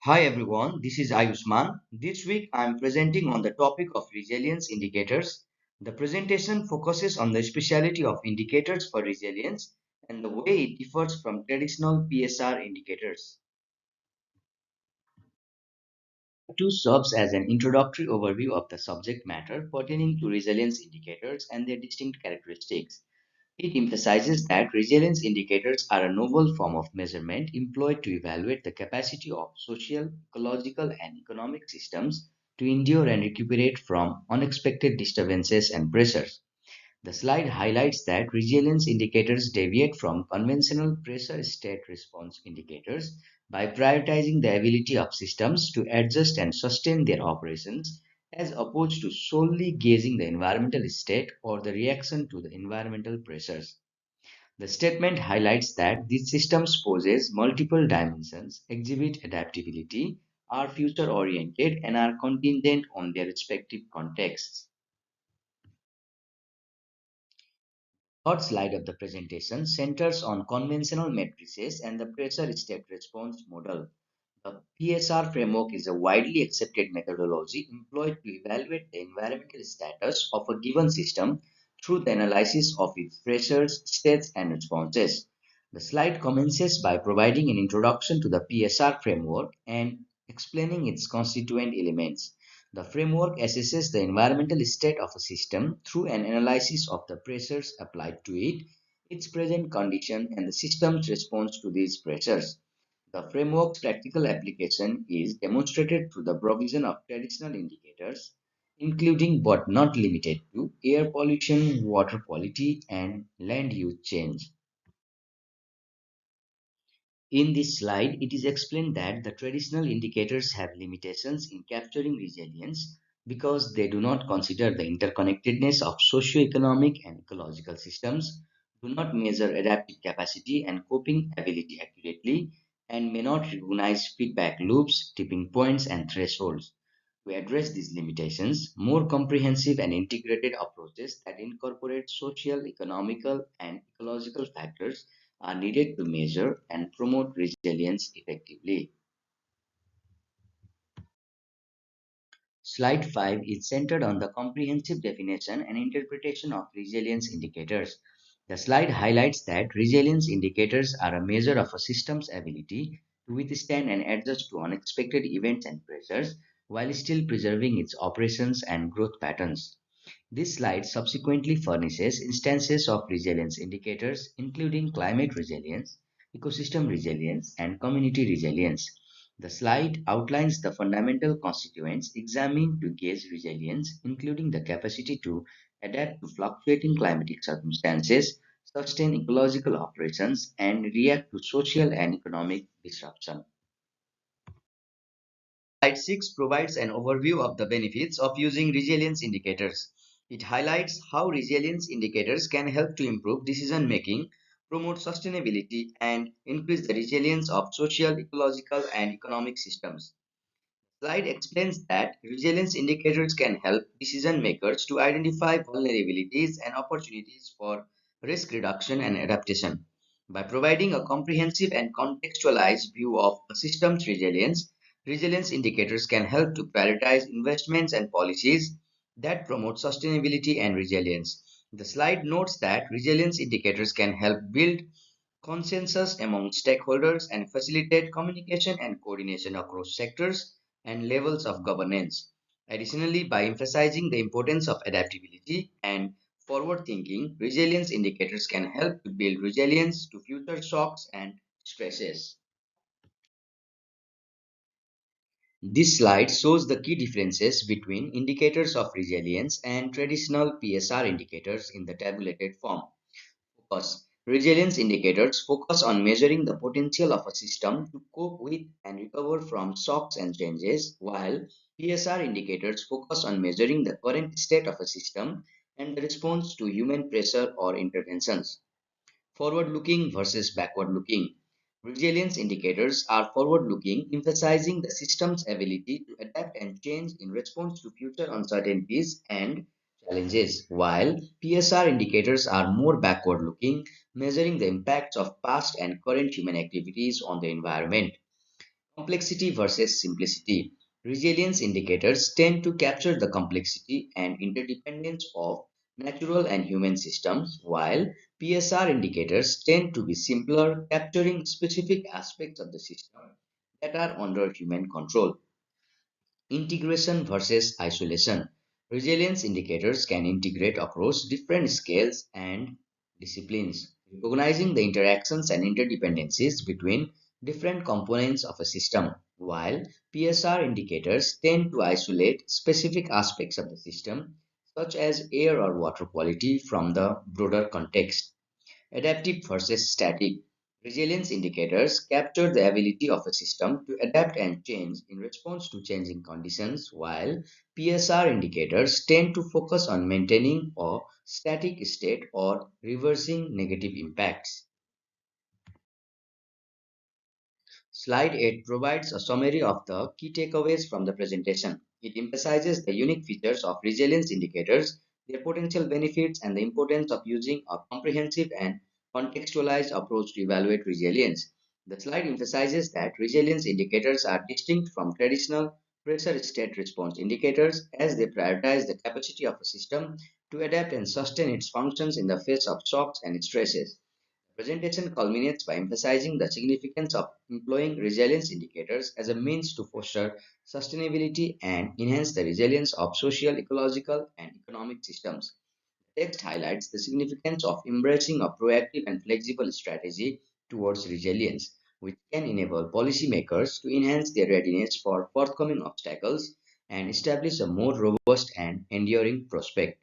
Hi everyone, this is Ayushman. This week I am presenting on the topic of resilience indicators. The presentation focuses on the speciality of indicators for resilience and the way it differs from traditional PSR indicators. Two serves as an introductory overview of the subject matter pertaining to resilience indicators and their distinct characteristics. It emphasizes that resilience indicators are a novel form of measurement employed to evaluate the capacity of social, ecological, and economic systems to endure and recuperate from unexpected disturbances and pressures. The slide highlights that resilience indicators deviate from conventional pressure state response indicators by prioritizing the ability of systems to adjust and sustain their operations as opposed to solely gauging the environmental state or the reaction to the environmental pressures. The statement highlights that these systems possess multiple dimensions, exhibit adaptability, are future oriented, and are contingent on their respective contexts. Third slide of the presentation centers on conventional matrices and the pressure state response model. The PSR framework is a widely accepted methodology employed to evaluate the environmental status of a given system through the analysis of its pressures, states, and responses. The slide commences by providing an introduction to the PSR framework and explaining its constituent elements. The framework assesses the environmental state of a system through an analysis of the pressures applied to it, its present condition, and the system's response to these pressures. The framework's practical application is demonstrated through the provision of traditional indicators, including but not limited to air pollution, water quality, and land use change. In this slide, it is explained that the traditional indicators have limitations in capturing resilience because they do not consider the interconnectedness of socio-economic and ecological systems, do not measure adaptive capacity and coping ability accurately, and may not recognize feedback loops, tipping points, and thresholds. To address these limitations, more comprehensive and integrated approaches that incorporate social, economical, and ecological factors are needed to measure and promote resilience effectively. Slide 5 is centered on the comprehensive definition and interpretation of resilience indicators. The slide highlights that resilience indicators are a measure of a system's ability to withstand and adjust to unexpected events and pressures while still preserving its operations and growth patterns. This slide subsequently furnishes instances of resilience indicators, including climate resilience, ecosystem resilience, and community resilience. The slide outlines the fundamental constituents examined to gauge resilience, including the capacity to adapt to fluctuating climatic circumstances, sustain ecological operations, and react to social and economic disruption. Slide 6 provides an overview of the benefits of using resilience indicators. It highlights how resilience indicators can help to improve decision making, promote sustainability, and increase the resilience of social, ecological, and economic systems. Slide explains that resilience indicators can help decision makers to identify vulnerabilities and opportunities for risk reduction and adaptation. By providing a comprehensive and contextualized view of a system's resilience, resilience indicators can help to prioritize investments and policies that promote sustainability and resilience. The slide notes that resilience indicators can help build consensus among stakeholders and facilitate communication and coordination across sectors and levels of governance. Additionally, by emphasizing the importance of adaptability and forward thinking, resilience indicators can help to build resilience to future shocks and stresses. This slide shows the key differences between indicators of resilience and traditional PSR indicators in the tabulated form. Focus. Resilience indicators focus on measuring the potential of a system to cope with and recover from shocks and changes, while PSR indicators focus on measuring the current state of a system and the response to human pressure or interventions. Forward looking versus backward looking. Resilience indicators are forward looking, emphasizing the system's ability to adapt and change in response to future uncertainties and challenges, while PSR indicators are more backward looking, measuring the impacts of past and current human activities on the environment. Complexity versus simplicity. Resilience indicators tend to capture the complexity and interdependence of natural and human systems, while PSR indicators tend to be simpler, capturing specific aspects of the system that are under human control. Integration versus isolation. Resilience indicators can integrate across different scales and disciplines, recognizing the interactions and interdependencies between different components of a system, while PSR indicators tend to isolate specific aspects of the system, such as air or water quality, from the broader context. Adaptive versus static. Resilience indicators capture the ability of a system to adapt and change in response to changing conditions, while PSR indicators tend to focus on maintaining a static state or reversing negative impacts. Slide 8 provides a summary of the key takeaways from the presentation. It emphasizes the unique features of resilience indicators, their potential benefits, and the importance of using a comprehensive and contextualized approach to evaluate resilience. The slide emphasizes that resilience indicators are distinct from traditional pressure state response indicators as they prioritize the capacity of a system to adapt and sustain its functions in the face of shocks and stresses. Presentation culminates by emphasizing the significance of employing resilience indicators as a means to foster sustainability and enhance the resilience of social, ecological, and economic systems. The text highlights the significance of embracing a proactive and flexible strategy towards resilience, which can enable policymakers to enhance their readiness for forthcoming obstacles and establish a more robust and enduring prospect.